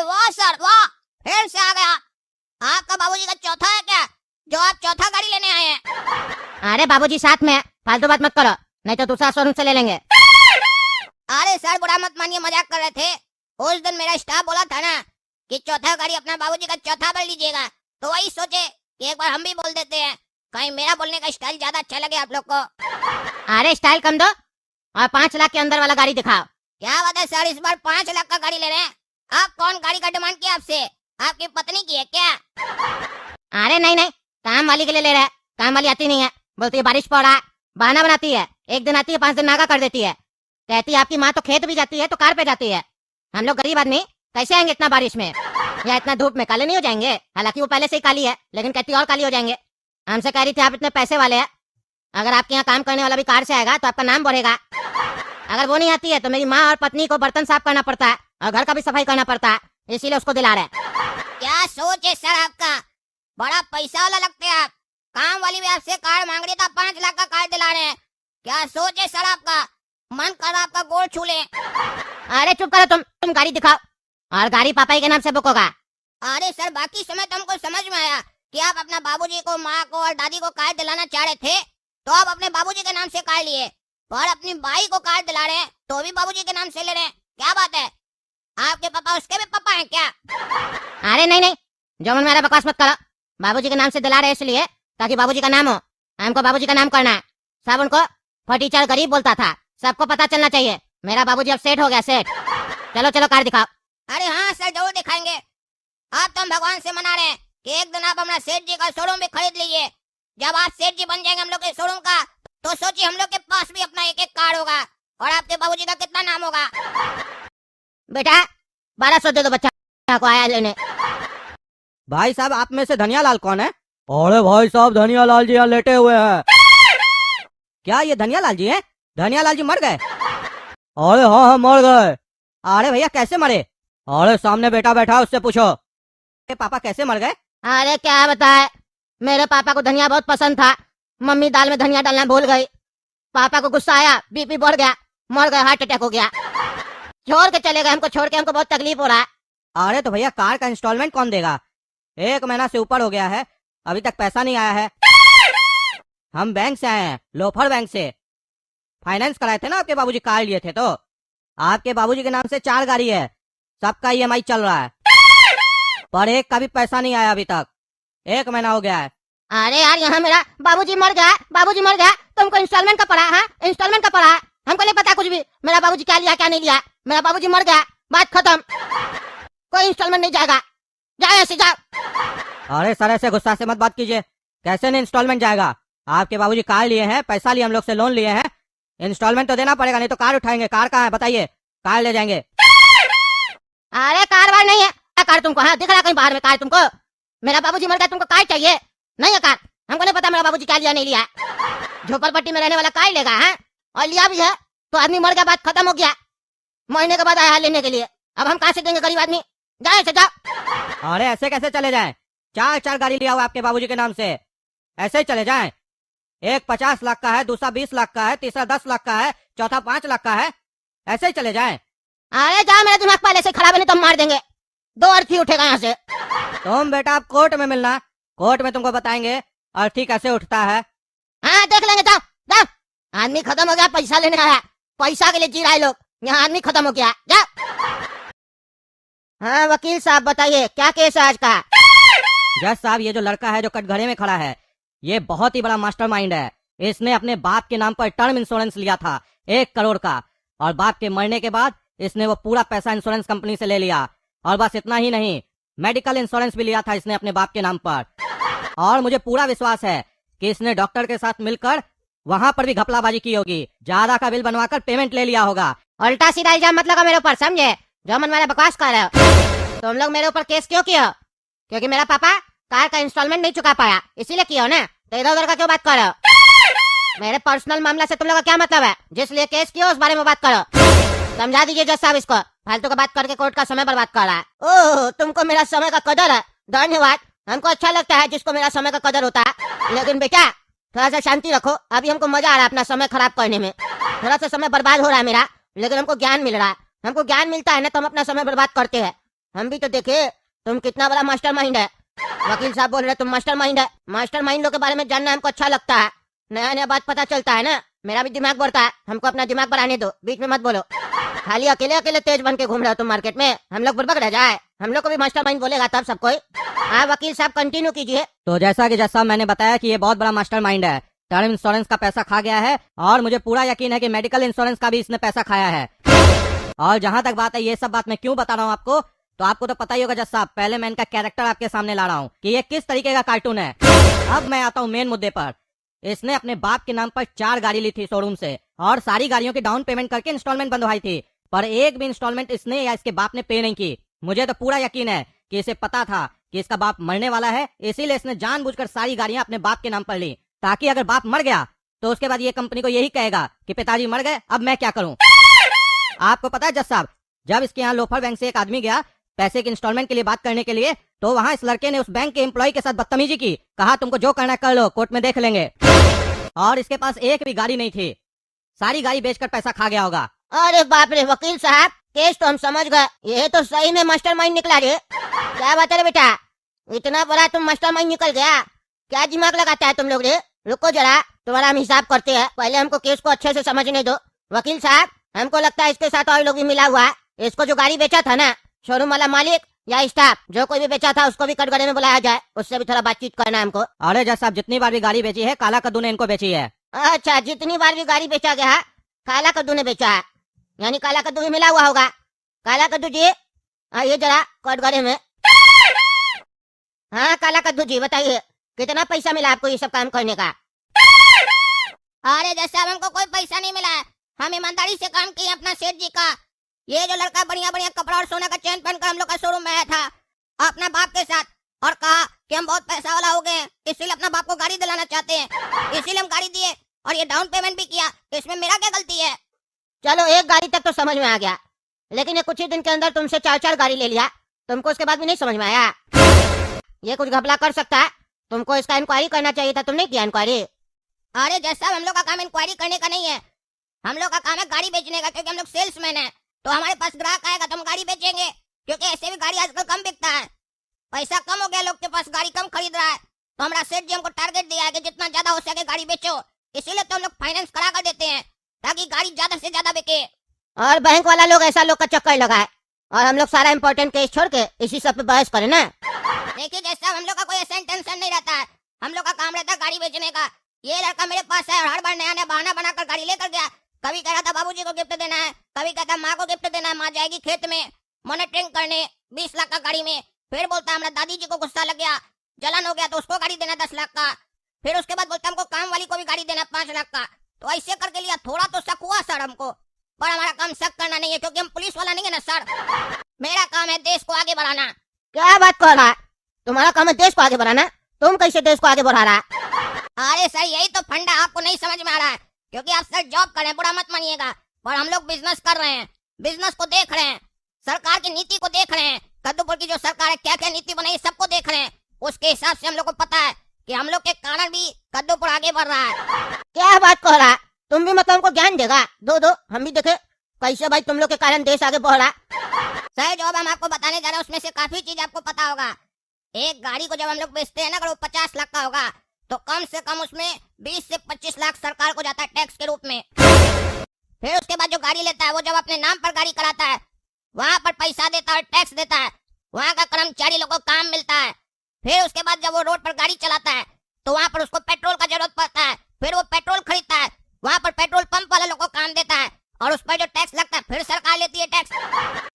वाह सर वाह, फिर से आ गया। आपका बाबूजी का चौथा है क्या, जो आप चौथा गाड़ी लेने आए हैं? अरे बाबूजी साथ में है, फालतू बात मत करो, नहीं तो दूसरा शोरूम से ले लेंगे। अरे सर बुरा मत मानिए, मजाक कर रहे थे। उस दिन मेरा स्टाफ बोला था ना कि चौथा गाड़ी अपना बाबूजी का चौथा बढ़ लीजिएगा, तो वही सोचे कि एक बार हम भी बोल देते हैं, कहीं मेरा बोलने का स्टाइल ज्यादा अच्छा लगे आप लोग को। अरे स्टाइल कम दो और 5 लाख के अंदर वाला गाड़ी दिखाओ। क्या बात है सर, इस बार 5 लाख का गाड़ी ले रहे हैं? आप कौन गाड़ी का डिमांड किया आपसे, आपकी पत्नी की है क्या? अरे नहीं नहीं, काम वाली के लिए ले रहा है। काम वाली आती नहीं है, बोलती है बारिश पड़ रहा है, बहाना बनाती है। एक दिन आती है 5 दिन नागा कर देती है। कहती है आपकी माँ तो खेत भी जाती है तो कार पे जाती है, हम लोग गरीब आदमी कैसे आएंगे इतना बारिश में या इतना धूप में, काले नहीं हो जाएंगे? हालांकि वो पहले से ही काली है, लेकिन कहती और काली हो जाएंगे। हमसे कह रही थी आप इतने पैसे वाले हैं, अगर आपके यहाँ काम करने वाला भी कार से आएगा तो आपका नाम बढ़ेगा। अगर वो नहीं आती है तो मेरी माँ और पत्नी को बर्तन साफ करना पड़ता है और घर का भी सफाई करना पड़ता है, इसीलिए उसको दिला रहे हैं। क्या सोच है सर आपका, बड़ा पैसा वाला लगते हैं आप। काम वाली भी आपसे कार मांग रही था, 5 लाख का कार दिला रहे हैं। क्या सोच है सर आपका, मन कर रहा आपका गोड़ छू ले। अरे चुप करो तुम गाड़ी दिखाओ, और गाड़ी पापा ही के नाम से बुक होगा। अरे सर बाकी समय तो हमको समझ में आया कि आप अपना बाबूजी को, माँ को और दादी को कार दिलाना चाह रहे थे, तो आप अपने बाबूजी के नाम से कार लिए, और अपनी बाई को कार दिला रहे हैं तो भी बाबूजी के नाम से ले रहे हैं। क्या बात है, आपके पापा उसके भी पापा हैं क्या? अरे नहीं नहीं, जो मन मेरा बकवास मत करो। बाबूजी के नाम से दिला रहे इसलिए ताकि बाबूजी का नाम हो, हमको बाबूजी का नाम करना है। सब उनको फटीचर गरीब बोलता था, सबको पता चलना चाहिए मेरा बाबूजी अब सेठ हो गया, सेठ। चलो चलो कार दिखाओ। अरे हाँ सर जरूर दिखाएंगे। आप तो हम भगवान से मना रहे हैं कि एक दिन आप हमारा सेठ जी का शोरूम भी खरीद लीजिए। जब आप सेठ जी बन जाएंगे हम लोग के शोरूम का, तो सोचिए हम लोग के पास भी अपना एक एक कार होगा, और आपके बाबूजी का कितना नाम होगा। बेटा 1200 दे दो, बच्चा को आया लेने। भाई साहब आप में से धनिया लाल कौन है? अरे भाई साहब धनिया लाल जी यहाँ लेटे हुए हैं। क्या ये धनिया लाल जी हैं? धनिया लाल जी मर गए? अरे हाँ हाँ मर गए। अरे भैया कैसे मरे? अरे सामने बेटा बैठा उससे पूछो। पापा कैसे मर गए? अरे क्या बताए, मेरे पापा को धनिया बहुत पसंद था, मम्मी दाल में धनिया डालना भूल गई, पापा को गुस्सा आया, बीपी बढ़ गया, मर गए, हार्ट अटैक हो गया। छोड़ के चले गए हमको, छोड़ के हमको बहुत तकलीफ हो रहा है। अरे तो भैया कार का इंस्टॉलमेंट कौन देगा? 1 महीना से ऊपर हो गया है, अभी तक पैसा नहीं आया है। हम बैंक से आए हैं, लोफर बैंक से। फाइनेंस कराए थे ना आपके बाबूजी, कार लिए थे तो। आपके बाबूजी के नाम से 4 गाड़ी है, सबका ईएमआई चल रहा है, पर एक का भी पैसा नहीं आया अभी तक, 1 महीना हो गया है। अरे यार यहाँ मेरा बाबूजी मर गया, बाबूजी मर गया, तुमको इंस्टॉलमेंट का पड़ा है? इंस्टॉलमेंट का पड़ा है, हमको नहीं पता कुछ भी, मेरा बाबूजी क्या लिया क्या नहीं लिया, मेरा बाबूजी मर गया, बात खत्म, कोई इंस्टॉलमेंट नहीं जाएगा, जाओ ऐसे जाओ। अरे सर ऐसे गुस्सा से मत बात कीजिए, कैसे नहीं इंस्टॉलमेंट जाएगा? आपके बाबूजी कार लिए हैं, पैसा लिए हम लोग से, लोन लिए हैं, इंस्टॉलमेंट तो देना पड़ेगा, नहीं तो कार उठाएंगे। कार कहाँ है बताइए, कार ले जाएंगे। अरे कार वार नहीं है, क्या कार तुमको? हाँ दिख रहा कहीं बाहर में कार तुमको? मेरा बाबूजी मर गया, तुमको कार चाहिए? नहीं है कार, हमको नहीं पता मेरा बाबूजी क्या लिया नहीं लिया। झोपड़पट्टी में रहने वाला कार लेगा है, और लिया भी है तो आदमी मर गया, बात खत्म हो गया। महीने के बाद आया लेने के लिए, अब हम कहाँ से देंगे गरीब आदमी, जाए से जाओ। अरे ऐसे कैसे चले जाएं? 4 गाड़ी लिया हुआ आपके बाबूजी के नाम से, ऐसे ही चले जाएं? एक 50 लाख का है, दूसरा 20 लाख का है, तीसरा 10 लाख का है, चौथा 5 लाख का है, ऐसे ही चले जाएं? अरे जाओ, मेरा दिमाग पहले से खराब है, नहीं तो हम मार देंगे, 2 अर्थी उठेगा यहाँ से। तुम बेटा आप कोर्ट में मिलना, कोर्ट में तुमको बताएंगे अर्थी कैसे उठता है। हाँ देख लेंगे, जाओ जाओ। आदमी खत्म हो गया, पैसा लेने आया, पैसा के लिए जी रहा है लोग, यहाँ आदमी खत्म हो गया, जाओ। हाँ वकील साहब बताइए क्या केस है आज का? जज साहब ये जो लड़का है जो कटघरे में खड़ा है, ये बहुत ही बड़ा मास्टरमाइंड है। इसने अपने बाप के नाम पर टर्म इंश्योरेंस लिया था 1 करोड़ का, और बाप के मरने के बाद इसने वो पूरा पैसा इंश्योरेंस कंपनी से ले लिया। और बस इतना ही नहीं, मेडिकल इंश्योरेंस भी लिया था इसने अपने बाप के नाम पर। और मुझे पूरा विश्वास है कि इसने डॉक्टर के साथ मिलकर वहाँ पर भी घपलाबाजी की होगी, ज्यादा का बिल बनवाकर पेमेंट ले लिया होगा। उल्टा सीधा इल्जाम मत लगा मेरे ऊपर, समझे? जो मन मेरा बकवास कर रहे हो। तुम लोग मेरे ऊपर केस क्यों किए हो? क्योंकि मेरा पापा कार का इंस्टॉलमेंट नहीं चुका पाया, इसीलिए किया हो ना? तो इधर उधर का क्यों बात कर रहे हो? मेरे पर्सनल मामला से तुम लोग का क्या मतलब है? जिस लिए केस किया उस बारे में बात करो, समझा दीजिए जज साहब इसको, फालतू का बात करके कोर्ट का समय बर्बाद कर रहा है। ओह तुमको मेरा समय का कदर है, धन्यवाद, हमको अच्छा लगता है जिसको मेरा समय का कदर होता है। लेकिन बेटा थोड़ा सा शांति रखो, अभी हमको मजा आ रहा है अपना समय खराब करने में, थोड़ा सा समय बर्बाद हो रहा है मेरा, लेकिन हमको ज्ञान मिल रहा है। हमको ज्ञान मिलता है ना तो हम अपना समय बर्बाद करते हैं। हम भी तो देखे तुम कितना बड़ा मास्टरमाइंड है। वकील साहब बोल रहे तुम मास्टरमाइंड है। मास्टरमाइंड लोग के बारे में जानना हमको अच्छा लगता है, नया नया बात पता चलता है ना, मेरा भी दिमाग बढ़ता है। हमको अपना दिमाग बढ़ाने दो, बीच में मत बोलो। खाली अकेले अकेले तेज बन के घूम रहे हो तुम मार्केट में, हम लोग बुड़बक रह जाए। हम लोग को भी मास्टरमाइंड बोलेगा तब सब कोई। आप वकील साहब कंटिन्यू कीजिए। तो जैसा कि जज साहब मैंने बताया कि ये बहुत बड़ा मास्टरमाइंड है, टर्म इंश्योरेंस का पैसा खा गया है और मुझे पूरा यकीन है कि मेडिकल इंश्योरेंस का भी इसने पैसा खाया है। और जहां तक बात है ये सब बात मैं क्यों बता रहा हूँ आपको, तो आपको तो पता ही होगा जज साहब। पहले मैं इनका कैरेक्टर आपके सामने ला रहा हूँ कि ये किस तरीके का कार्टून है। अब मैं आता हूँ मेन मुद्दे पर। इसने अपने बाप के नाम पर 4 गाड़ी ली थी शोरूम से और सारी गाड़ियों की डाउन पेमेंट करके इंस्टॉलमेंट बंधवाई थी, पर एक भी इंस्टॉलमेंट इसने या इसके बाप ने पे नहीं की। मुझे तो पूरा यकीन है कि इसे पता था कि इसका बाप मरने वाला है, इसीलिए इसने जानबूझकर सारी गाड़ियां अपने बाप के नाम पर ली, ताकि अगर बाप मर गया तो उसके बाद ये कंपनी को यही कहेगा कि पिताजी मर गए, अब मैं क्या करूं। आपको पता है जज साहब, जब इसके यहाँ लोफर बैंक से एक आदमी गया पैसे की इंस्टॉलमेंट के लिए बात करने के लिए, तो वहाँ इस लड़के ने उस बैंक के एम्प्लॉय के साथ बदतमीजी की, कहा तुमको जो करना है कर लो, कोर्ट में देख लेंगे। और इसके पास एक भी गाड़ी नहीं थी, सारी गाड़ी बेचकर पैसा खा गया होगा। अरे बाप रे वकील साहब, केस तो हम समझ गए, ये तो सही में मास्टरमाइंड निकला रे। क्या बात है रे बेटा, इतना बड़ा तुम मास्टरमाइंड निकल गया, क्या दिमाग लगाता है तुम लोग रे। रुको जरा, तुम्हारा हम हिसाब करते हैं, पहले हमको केस को अच्छे से समझने दो। वकील साहब, हमको लगता है इसके साथ और लोग भी मिला हुआ है। इसको जो गाड़ी बेचा था ना, शोरूम वाला मालिक या स्टाफ जो कोई भी बेचा था, उसको भी कटघरे में बुलाया जाए, उससे भी थोड़ा बातचीत करना है हमको। अरे जज साहब, जितनी बार भी गाड़ी बेची है काला कद्दू ने इनको बेची है। अच्छा, जितनी बार भी गाड़ी बेचा गया है काला कद्दू ने बेचा है, यानी काला कद्दू भी मिला हुआ होगा। काला कद्दू जी आइए जरा कटघरे में। हाँ काला कद्दू जी बताइए, कितना पैसा मिला आपको ये सब काम करने का। अरे जज साहब, हमको कोई पैसा नहीं मिला है, हम ईमानदारी से काम किए अपना सेठ जी का। ये जो लड़का बढ़िया बढ़िया कपड़ा और सोना का चेन पहनकर हम लोग का शोरूम में आया था अपना बाप के साथ और कहा कि हम बहुत पैसा वाला हो गए, इसीलिए अपना बाप को गाड़ी दिलाना चाहते हैं, इसीलिए हम गाड़ी दिए और ये डाउन पेमेंट भी किया। इसमें मेरा क्या गलती है। चलो एक गाड़ी तक तो समझ में आ गया, लेकिन ये कुछ ही दिन के अंदर तुमसे 4-4 गाड़ी ले लिया, तुमको उसके बाद भी नहीं समझ में आया। ये कुछ घपला कर सकता है, तुमको इसका इंक्वायरी करना चाहिए था, तुमने किया इंक्वायरी। अरे जज साहब, हम लोग का काम इंक्वायरी करने का नहीं है, हम लोग का काम है गाड़ी बेचने का, क्योंकि हम लोग सेल्समैन है। तो हमारे पास ग्राहक आएगा तो हम गाड़ी बेचेंगे, क्योंकि ऐसे भी गाड़ी आजकल कम बिकता है, पैसा कम हो गया, लोग के पास गाड़ी कम खरीद रहा है। तो हमारा सेठ जी हमको टारगेट दिया है कि जितना ज्यादा हो सके गाड़ी बेचो, इसीलिए तो हम लोग फाइनेंस करा कर देते हैं ताकि गाड़ी ज्यादा से ज्यादा बिके। और बैंक वाला लोग ऐसा लोग का चक्कर लगाए और हम लोग सारा इम्पोर्टेंट केस छोड़ के इसी सब पे बहस करें ना। देखिए जैसा हम लोग का कोई ऐसा इंटेंशन नहीं रहता है, हम लोग का काम रहता है गाड़ी बेचने का। ये लड़का मेरे पास है और हर बार नया नया बहाना बनाकर गाड़ी लेकर गया, कभी कह रहा था बाबूजी को गिफ्ट देना है, कभी कहता माँ को गिफ्ट देना है, माँ जाएगी खेत में मॉनिटरिंग करने 20 लाख का गाड़ी में, फिर बोलता है हमारा दादी जी को गुस्सा लग गया, जलन हो गया तो उसको गाड़ी देना 10 लाख का, फिर उसके बाद बोलता हमको काम वाली को भी गाड़ी देना 5 लाख का। तो ऐसे करके लिया, थोड़ा तो शक हुआ सर हमको, पर हमारा काम शक करना नहीं है, क्योंकि हम पुलिस वाला नहीं है ना सर। मेरा काम है देश को आगे बढ़ाना। क्या बात कर रहा है, तुम्हारा काम है देश को आगे बढ़ाना, तुम कैसे देश को आगे बढ़ा रहा है। अरे सर यही तो फंडा आपको नहीं समझ में आ रहा है, क्योंकि आप सर जॉब कर रहे हैं, बुरा मत मानिएगा, पर हम लोग बिजनेस कर रहे हैं, बिजनेस को देख रहे हैं, सरकार की नीति को देख रहे हैं, कद्दूपुर की जो सरकार है क्या क्या नीति बनाई सबको देख रहे हैं, उसके हिसाब से हम लोग को पता है कि हम लोग के कारण भी कद्दूपुर आगे बढ़ रहा है। क्या बात कर रहा है, तुम भी मतलब हमको ज्ञान देगा, दो हम भी देखे कैसे भाई तुम लोग के कारण देश आगे बढ़ रहा। सर जो अब हम आपको बताने जा रहे हैं उसमें से काफी चीज आपको पता होगा। एक गाड़ी को जब हम लोग बेचते हैं ना, अगर वो 50 लाख का होगा तो कम से कम उसमें 20 से 25 लाख सरकार को जाता है टैक्स के रूप में। फिर उसके बाद जो गाड़ी लेता है वो जब अपने नाम पर गाड़ी कराता है, वहाँ पर पैसा देता है, टैक्स देता है, वहाँ का कर्मचारी लोगों को काम मिलता है। फिर उसके बाद जब वो रोड पर गाड़ी चलाता है तो वहाँ पर उसको पेट्रोल का जरूरत पड़ता है, फिर वो पेट्रोल खरीदता है, वहाँ पर पेट्रोल पंप वाले लोगों को काम देता है, और उस पर जो टैक्स लगता है फिर सरकार लेती है टैक्स।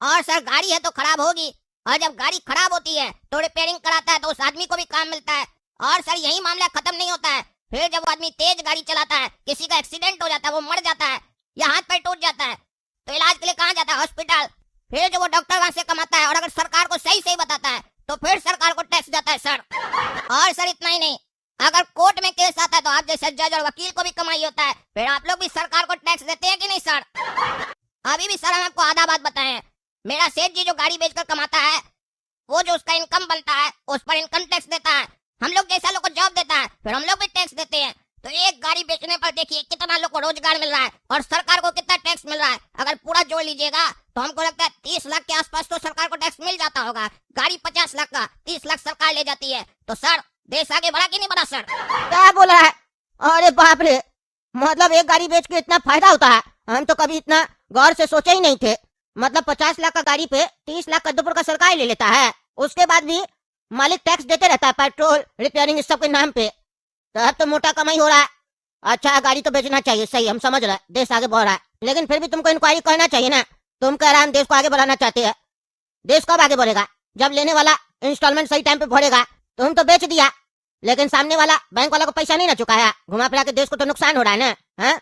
और सर गाड़ी है तो खराब होगी, और जब गाड़ी खराब होती है तो रिपेयरिंग कराता है तो उस आदमी को भी काम मिलता है। और सर यही मामला खत्म नहीं होता है, फिर जब वो आदमी तेज गाड़ी चलाता है, किसी का एक्सीडेंट हो जाता है, वो मर जाता है या हाथ पैर टूट जाता है, तो इलाज के लिए कहाँ जाता है, हॉस्पिटल। फिर जो वो डॉक्टर वहाँ से कमाता है और अगर सरकार को सही सही बताता है तो फिर सरकार को टैक्स जाता है सर। और सर इतना ही नहीं, अगर कोर्ट में केस आता है तो आप जैसे जज और वकील को भी कमाई होता है, फिर आप लोग भी सरकार को टैक्स देते हैं कि नहीं सर। अभी भी सर हम आपको आधा बात बताएं, मेरा सेठ जी जो गाड़ी बेचकर कमाता है वो जो उसका इनकम बनता है उस पर इनकम टैक्स देता है, हम लोग जैसा लोग को जॉब देता है फिर हम लोग भी टैक्स देते हैं। तो एक गाड़ी बेचने पर देखिए कितना लोग को रोजगार मिल रहा है और सरकार को कितना टैक्स मिल रहा है। अगर पूरा जोड़ लीजिएगा तो हमको लगता है 30 लाख के आसपास तो सरकार को टैक्स मिल जाता होगा। गाड़ी 50 लाख का 30 लाख सरकार ले जाती है, तो सर देश आगे बढ़ा कि नहीं बढ़ा सर? क्या बोल रहा है? अरे बाप रे, मतलब एक गाड़ी बेच के इतना फायदा होता है? हम तो कभी इतना गौर से सोचे ही नहीं थे। मतलब 50 लाख का गाड़ी पे 30 लाख कद्दूपुर का सरकार ले लेता है, उसके बाद भी मालिक टैक्स देते रहता है, पेट्रोल रिपेयरिंग इस सब के नाम पे। तो अब तो मोटा कमाई हो रहा है। अच्छा, गाड़ी तो बेचना चाहिए, सही, हम समझ रहे हैं, देश आगे बढ़ रहा है, लेकिन फिर भी तुमको इंक्वायरी करना चाहिए ना। तुम कह रहे हैं हम देश को आगे बढ़ाना चाहते हैं, देश कब आगे बढ़ेगा? जब लेने वाला इंस्टॉलमेंट सही टाइम पे भरेगा। तुम तो बेच दिया, लेकिन सामने वाला बैंक वाला को पैसा नहीं ना चुकाया, घुमा फिरा के देश को तो नुकसान हो रहा है ना। हाँ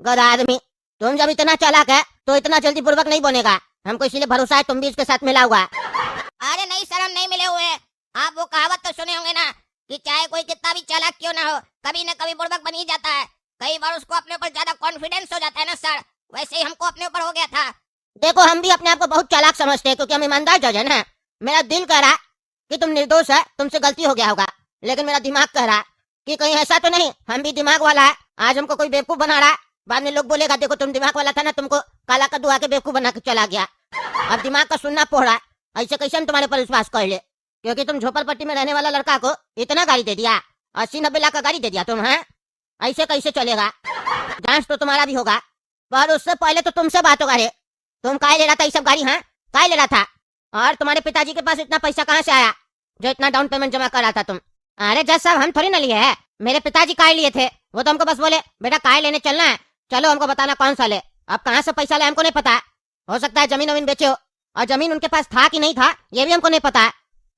गधा आदमी, तुम जब इतना चालाक है तो इतना जल्दी पूर्वक नहीं बनेगा। हमको इसीलिए भरोसा है तुम भी इसके साथ मिला हुआ है। अरे नहीं सर, हम नहीं मिले हुए हैं। आप वो कहावत तो सुने होंगे ना कि चाहे कोई कितना भी चालाक क्यों ना हो, कभी न कभी बुड़बक बन ही जाता है। कई बार उसको अपने ऊपर ज्यादा कॉन्फिडेंस हो जाता है ना सर, वैसे ही हमको अपने ऊपर हो गया था। देखो, हम भी अपने आप को बहुत चालाक समझते हैं क्योंकि हम ईमानदार जज है ना। मेरा दिल कह रहा कि तुम निर्दोष है, तुमसे गलती हो गया होगा, लेकिन मेरा दिमाग कह रहा कि कहीं ऐसा तो नहीं हम भी दिमाग वाला है, आज हमको कोई बेवकूफ बना रहा है, बाद में लोग बोलेगा देखो तुम दिमाग वाला था ना, तुमको काला कद्दू आके बेवकूफ बना के चला गया। अब दिमाग का सुनना पड़ रहा है, ऐसे कैसे हम तुम्हारे पर विश्वास कर ले? क्योंकि तुम झोपड़पट्टी में रहने वाला लड़का को इतना गाड़ी दे दिया, 80-90 लाख का गाड़ी दे दिया तुम, है ऐसे कैसे चलेगा? जांच तो तुम्हारा भी होगा, पर उससे पहले तो तुमसे बात होगा। रे तुम काय ले रहा था ये सब गाड़ी? हाँ काय ले रहा था? और तुम्हारे पिताजी के पास इतना पैसा कहाँ से आया जो इतना डाउन पेमेंट जमा कर रहा था तुम? अरे जज साहब, हम थोड़ी ना लिए है, मेरे पिताजी काय लिए थे, वो तो हमको बस बोले बेटा काय लेने चलना है, चलो हमको बताना कौन सा ले। अब कहाँ से पैसा ले हमको नहीं पता, हो सकता है जमीन वमीन बेचे हो, और जमीन उनके पास था कि नहीं था ये भी हमको नहीं पता है।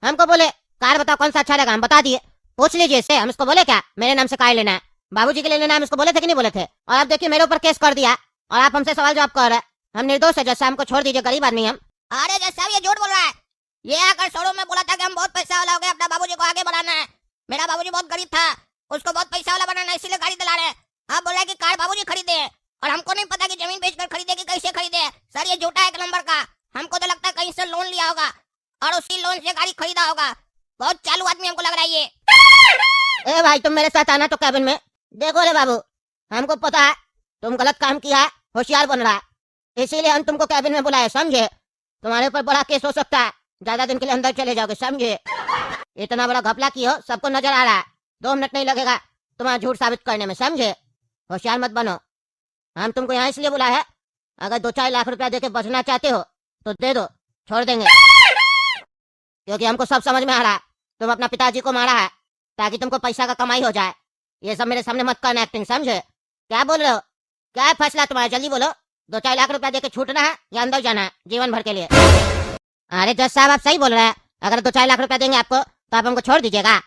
हमको बोले कार बताओ कौन सा अच्छा लगा, हम बता दिए, पूछ लीजिए इससे। हम इसको बोले क्या मेरे नाम से कार लेना है, बाबूजी के लिए लेना है, हम इसको बोले थे कि नहीं बोले थे? और आप देखिए मेरे ऊपर केस कर दिया और आप हमसे सवाल जवाब कर रहे हैं। हम निर्दोष है जैसा, हमको छोड़ दीजिए, गरीब आदमी हम। अरे जज साहब, ये झूठ बोल रहा है। ये आकर शोरूम में बोला था कि हम बहुत पैसा वाला हो गए, अपना बाबूजी को आगे बढ़ाना है। मेरा बाबूजी बहुत गरीब था, उसको बहुत पैसा वाला बनाना है, इसीलिए गाड़ी दिला रहे हैं। आप बोल रहे हैं कि कार बाबूजी खरीदे हैं और हमको नहीं पता कि जमीन बेचकर खरीदे कि कैसे खरीदे हैं। सर ये झूठा है एक नंबर का। हमको तो लगता है कहीं से लोन लिया होगा और उसी लोन से गाड़ी खरीदा होगा। बहुत चालू आदमी हमको लग रहा है ये। ए भाई, तुम मेरे साथ आना तो कैबिन में। देखो रे बाबू, हमको पता है तुम गलत काम किया है, होशियार बन रहा है, इसीलिए हम तुमको कैबिन में बुलाए, समझे? तुम्हारे ऊपर बड़ा केस हो सकता है, ज्यादा दिन के लिए अंदर चले जाओगे, समझे? इतना बड़ा घपला की हो, सबको नजर आ रहा है, 2 मिनट नहीं लगेगा तुम्हारा झूठ साबित करने में, समझे? होशियार मत बनो। हम तुमको यहाँ इसलिए बुलाया है, अगर 2-4 लाख रुपया देके बचना चाहते हो तो दे दो, छोड़ देंगे, क्योंकि हमको सब समझ में आ रहा है तुम अपना पिताजी को मारा है ताकि तुमको पैसा का कमाई हो जाए। ये सब मेरे सामने मत करना एक्टिंग, समझे? क्या बोल रहे हो? क्या है फैसला तुम्हारा? जल्दी बोलो, 2-4 लाख रुपया देके छूटना है या अंदर जाना है जीवन भर के लिए? अरे जज साहब, आप सही बोल रहे हैं, अगर 2-4 लाख रुपया देंगे आपको तो आप हमको छोड़ दीजिएगा,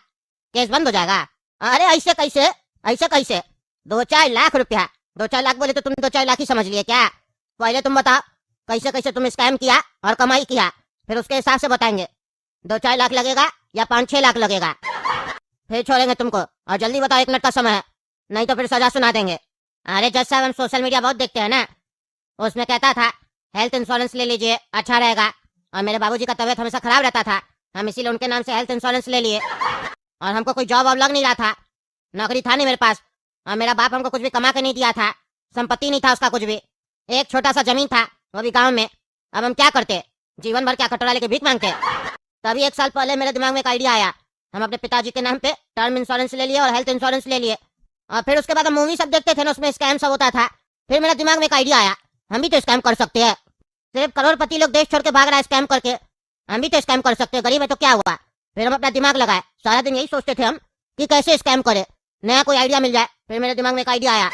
केस बंद हो जाएगा। अरे ऐसे कैसे, ऐसे कैसे? 2-4 लाख रुपया, 2-4 लाख बोले तो तुम 2-4 लाख ही समझ लिए क्या? पहले तुम बताओ कैसे कैसे तुम स्कैम किया और कमाई किया, फिर उसके हिसाब से बताएंगे 2-4 लाख लगेगा या 5-6 लाख लगेगा, फिर छोड़ेंगे तुमको। और जल्दी बताओ, 1 मिनट का समय है, नहीं तो फिर सजा सुना देंगे। अरे जज साहब, हम सोशल मीडिया बहुत देखते हैं ना, उसमें कहता था हेल्थ इंश्योरेंस ले लीजिए अच्छा रहेगा, और मेरे बाबूजी का तबीयत हमेशा खराब रहता था, हम इसीलिए उनके नाम से हेल्थ इंश्योरेंस ले लिए। और हमको कोई जॉब वॉब लग नहीं रहा था, नौकरी था नहीं मेरे पास, और मेरा बाप हमको कुछ भी कमा के नहीं दिया था, संपत्ति नहीं था उसका कुछ भी, एक छोटा सा जमीन था वो भी गाँव में। अब हम क्या करते, जीवन भर क्या कटोरा लेके भीख मांगते? तभी 1 साल पहले मेरे दिमाग में एक आइडिया आया, हम अपने पिताजी के नाम पे टर्म इंश्योरेंस ले लिए और हेल्थ इंश्योरेंस ले लिए। और फिर उसके बाद हम मूवी सब देखते थे ना, उसमें स्कैम सब होता था, फिर मेरे दिमाग में एक आइडिया आया, हम भी तो स्कैम कर सकते हैं। सिर्फ करोड़पति लोग देश छोड़ के भाग रहा है स्कैम करके, हम भी तो स्कैम कर सकते हैं, गरीब है तो क्या हुआ? फिर हम अपना दिमाग लगाए, सारा दिन यही सोचते थे हम कि कैसे स्कैम करे, नया कोई आइडिया मिल जाए। फिर मेरे दिमाग में एक आइडिया आया,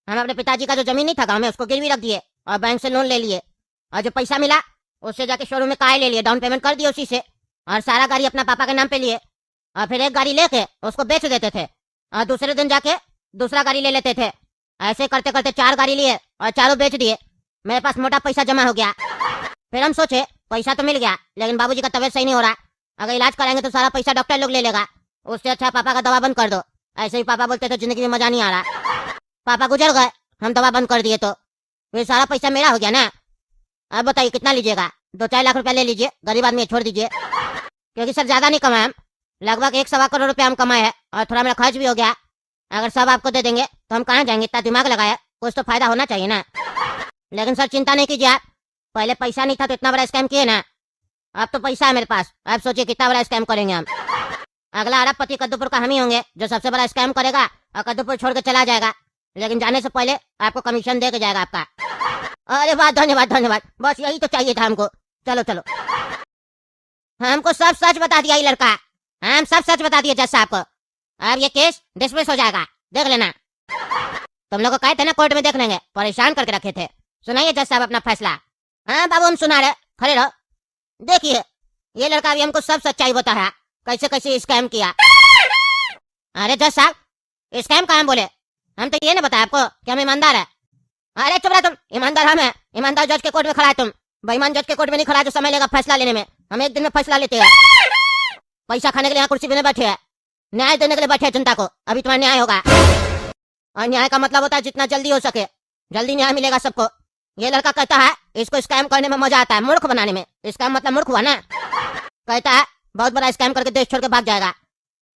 हम अपने पिताजी का जो जमीन नहीं था गाँव में उसको गिरवी रख दिए और बैंक से लोन ले लिए, और जो पैसा मिला उससे जाके शोरूम में कार ले लिए, डाउन पेमेंट कर दिए उसी से, और सारा गाड़ी अपना पापा के नाम पे लिए, और फिर एक गाड़ी लेके उसको बेच देते थे और दूसरे दिन जाके दूसरा गाड़ी ले लेते थे। ऐसे करते करते 4 गाड़ी लिए और चारों बेच दिए, मेरे पास मोटा पैसा जमा हो गया। फिर हम सोचे पैसा तो मिल गया, लेकिन बाबूजी का तबीयत सही नहीं हो रहा, अगर इलाज कराएंगे तो सारा पैसा डॉक्टर लोग ले लेगा, उससे अच्छा पापा का दवा बंद कर दो। ऐसे ही पापा बोलते थे जिंदगी में मजा नहीं आ रहा, पापा गुजर गए, हम दवा बंद कर दिए, तो फिर सारा पैसा मेरा हो गया ना। अब बताइए कितना लीजिएगा? 2-4 लाख रुपया ले लीजिए, गरीब आदमी छोड़ दीजिए, क्योंकि सर ज्यादा नहीं कमाए हम, लगभग 1-1.25 करोड़ रुपया हम कमाए हैं, और थोड़ा मेरा खर्च भी हो गया, अगर सब आपको दे देंगे तो हम कहाँ जाएंगे? इतना दिमाग लगाया, कुछ तो फायदा होना चाहिए ना। लेकिन सर चिंता नहीं कीजिए आप, पहले पैसा नहीं था तो इतना बड़ा स्कैम किए ना, अब तो पैसा है मेरे पास। अब सोचिए कितना बड़ा स्कैम करेंगे हम। अगला अरबपति कद्दूपुर का हम ही होंगे जो सबसे बड़ा स्कैम करेगा और कद्दूपुर छोड़ के चला जाएगा। लेकिन जाने से पहले आपको कमीशन दे के जाएगा आपका। अरे वाह, धन्यवाद धन्यवाद, बस यही तो चाहिए था हमको। चलो चलो, हमको सब सच बता दिया ये लड़का, हम सब सच बता दिए जज साहब को। अब ये केस डिसमिस हो जाएगा, देख लेना। तुम लोग को कहे थे ना कोर्ट में देख लेंगे, परेशान करके रखे थे। सुनाइए जज साहब अपना फैसला। हाँ बाबू, हम सुना रहे, खड़े रहो। देखिए ये लड़का अभी हमको सब सच्चाई बता रहा, कैसे कैसे स्कैम किया। अरे जज साहब, स्कैम कहाँ बोले? हम तो ये नहीं बताया आपको कि हम ईमानदार है। अरे चुप रहा तुम, ईमानदार हम है। ईमानदार जज के कोर्ट में खड़ा है, तुम बेईमान जज के कोर्ट में नहीं खड़ा जो समय लेगा फैसला लेने में। हम एक दिन में फैसला लेते हैं। पैसा खाने के लिए यहाँ कुर्सी पे बैठे हैं, न्याय देने के लिए बैठे हैं जनता को। अभी तुम्हारा न्याय होगा, और न्याय का मतलब होता है जितना जल्दी हो सके जल्दी न्याय मिलेगा सबको। ये लड़का कहता है इसको स्कैम करने में मजा आता है, मूर्ख बनाने में। स्कैम मतलब मूर्ख हुआ ना। कहता है बहुत बड़ा स्कैम करके देश छोड़ के भाग जाएगा।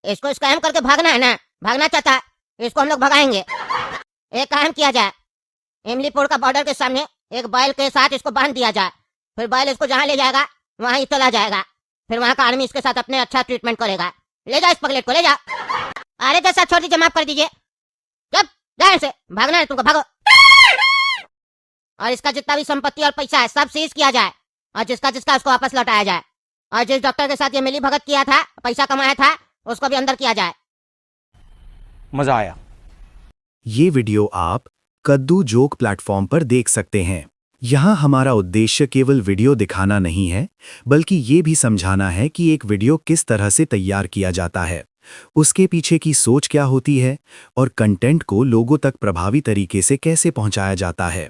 इसको स्कैम करके भागना है ना, भागना चाहता है, इसको हम लोग भगाएंगे। एक काम किया जाए, इमलीपुर का बॉर्डर के सामने एक बैल के साथ इसको बांध दिया जाए, फिर बैल इसको जहाँ ले जाएगा वहाँ ही चला जाएगा। फिर वहाँ का आर्मी इसके साथ अपने अच्छा ट्रीटमेंट करेगा। ले जाओ इस पगलेट को, ले जाओ। अरे जैसा छोड़ दीजिए, माफ कर दीजिए। जब जाए से भागना है तुमको, भागो। और इसका जितना भी संपत्ति और पैसा है सब सीज किया जाए, और जिसका जिसका उसको वापस लौटाया जाए। और जिस डॉक्टर के साथ ये मिली भगत किया था, पैसा कमाया था, उसको भी अंदर किया जाए। मजा आया। ये वीडियो आप कद्दू जोक प्लेटफॉर्म पर देख सकते हैं। यहाँ हमारा उद्देश्य केवल वीडियो दिखाना नहीं है, बल्कि ये भी समझाना है कि एक वीडियो किस तरह से तैयार किया जाता है, उसके पीछे की सोच क्या होती है, और कंटेंट को लोगों तक प्रभावी तरीके से कैसे पहुंचाया जाता है।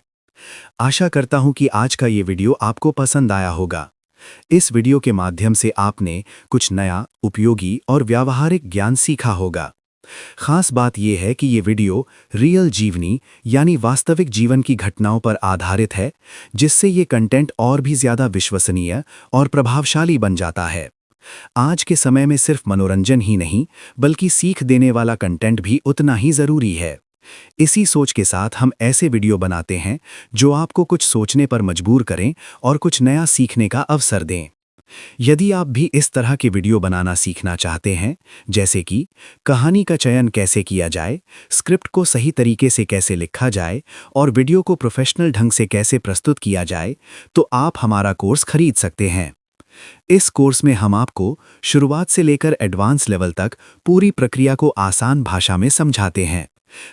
आशा करता हूं कि आज का ये वीडियो आपको पसंद आया होगा। इस वीडियो के माध्यम से आपने कुछ नया, उपयोगी और व्यावहारिक ज्ञान सीखा होगा। खास बात यह है कि ये वीडियो रियल जीवनी यानी वास्तविक जीवन की घटनाओं पर आधारित है, जिससे ये कंटेंट और भी ज्यादा विश्वसनीय और प्रभावशाली बन जाता है। आज के समय में सिर्फ मनोरंजन ही नहीं, बल्कि सीख देने वाला कंटेंट भी उतना ही जरूरी है। इसी सोच के साथ हम ऐसे वीडियो बनाते हैं जो आपको कुछ सोचने पर मजबूर करें और कुछ नया सीखने का अवसर दें। यदि आप भी इस तरह के वीडियो बनाना सीखना चाहते हैं, जैसे कि कहानी का चयन कैसे किया जाए, स्क्रिप्ट को सही तरीके से कैसे लिखा जाए और वीडियो को प्रोफेशनल ढंग से कैसे प्रस्तुत किया जाए, तो आप हमारा कोर्स खरीद सकते हैं। इस कोर्स में हम आपको शुरुआत से लेकर एडवांस लेवल तक पूरी प्रक्रिया को आसान भाषा में समझाते हैं,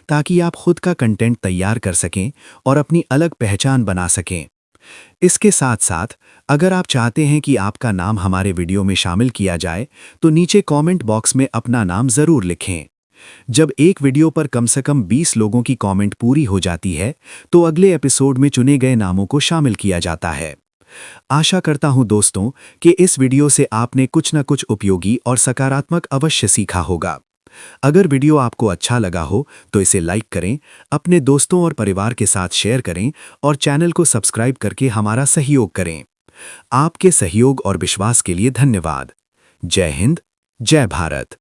ताकि आप खुद का कंटेंट तैयार कर सकें और अपनी अलग पहचान बना सकें। इसके साथ साथ अगर आप चाहते हैं कि आपका नाम हमारे वीडियो में शामिल किया जाए, तो नीचे कमेंट बॉक्स में अपना नाम जरूर लिखें। जब एक वीडियो पर कम से कम 20 लोगों की कमेंट पूरी हो जाती है, तो अगले एपिसोड में चुने गए नामों को शामिल किया जाता है। आशा करता हूं दोस्तों कि इस वीडियो से आपने कुछ न कुछ उपयोगी और सकारात्मक अवश्य सीखा होगा। अगर वीडियो आपको अच्छा लगा हो तो इसे लाइक करें, अपने दोस्तों और परिवार के साथ शेयर करें और चैनल को सब्सक्राइब करके हमारा सहयोग करें। आपके सहयोग और विश्वास के लिए धन्यवाद। जय हिंद, जय भारत।